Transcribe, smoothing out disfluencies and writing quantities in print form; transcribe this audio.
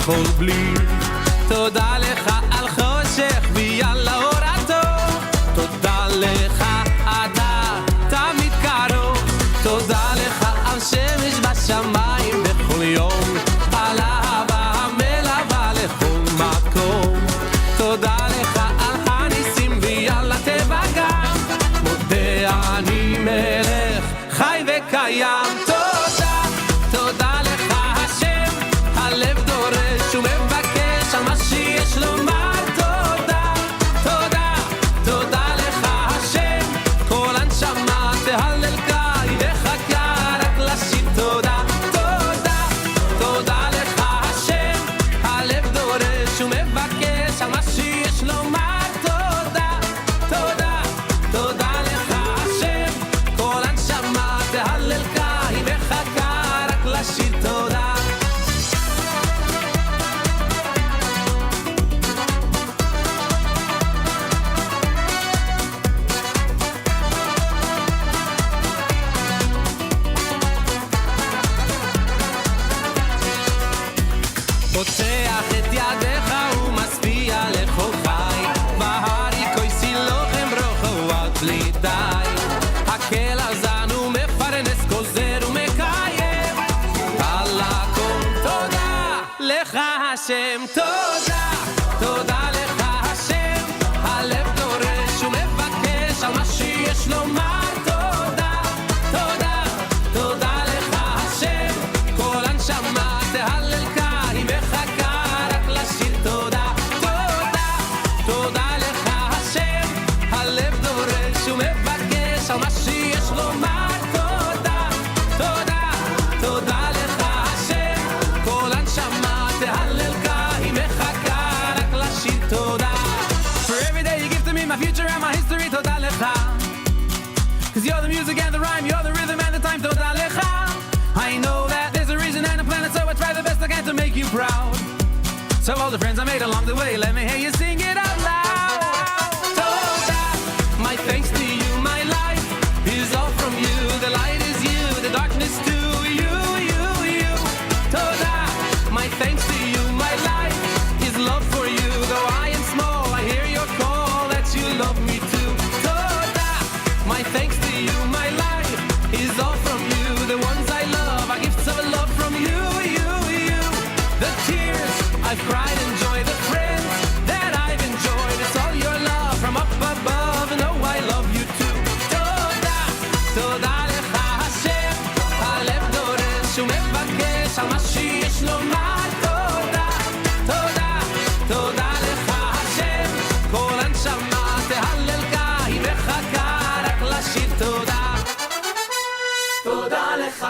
יכול בלי. תודה לך על חושך ויאללה אור הטוב. תודה לך אתה תמיד קרוב. תודה לך על שמש בשמיים בכל יום, על אהבה המלווה לכל מקום. תודה לך על הניסים ויאללה טבע גם. מודה אני מלך חי וקיים. תודה, תודה לך השם, הלב דורש ומבקש על מה שיש לומר. תודה, תודה, תודה לך השם, כל הנשמה תהלל קי וחכה רק לשיר תודה. תודה, תודה לך השם, הלב דורש ומבקש על מה שיש לומר. תודה, תודה, תודה לך השם, כל הנשמה תהלל קי וחכה רק לשיר תודה. פותח את ידיך ומשפיע לכל חי, בהרי כויסי לוחם ברוכו עד בלי די. הקל הזן ומפרנס גוזר ומקיים, על הכל תודה לך השם. תודה, תודה לך השם, הלב דורש ומבקש על מה שיש לומר. תודה, תודה, תודה לך השם, כל הנשמה תהלל קי וחכה רק לשיר תודה. תודה, תודה לך השם, הלב דורש ומבקש על מה שיש לומר. תודה, תודה, תודה לך השם, כל הנשמה תהלל קי וחכה רק לשיר תודה. For every day you give to me my future and my history, תודה לך. Cause you're the music and the rhyme, you're the rhythm and the time, תודה לך. I know that there's a reason and a planet, so I try the best I can to make you proud. So all the friends I made along the way, let me hear you sing it out loud. Toda, my thanks to you, my life is all from you. The light is you, the darkness too, you. Toda, my thanks to you, my life is love for you. Though I am small, I hear your call that you love me too. Toda, my thanks to you, my life is all from you. The ones I love are gifts of love from you. The tears I've cried and joy, the friends that I've enjoyed, it's all your love from up above, and oh I love you too. תודה, תודה לך השם, הלב דורש ומבקש על מה שיש לומר. תודה, תודה, תודה לך השם, כל הנשמה תהלל קי וחכה רק לשיר תודה. תודה לך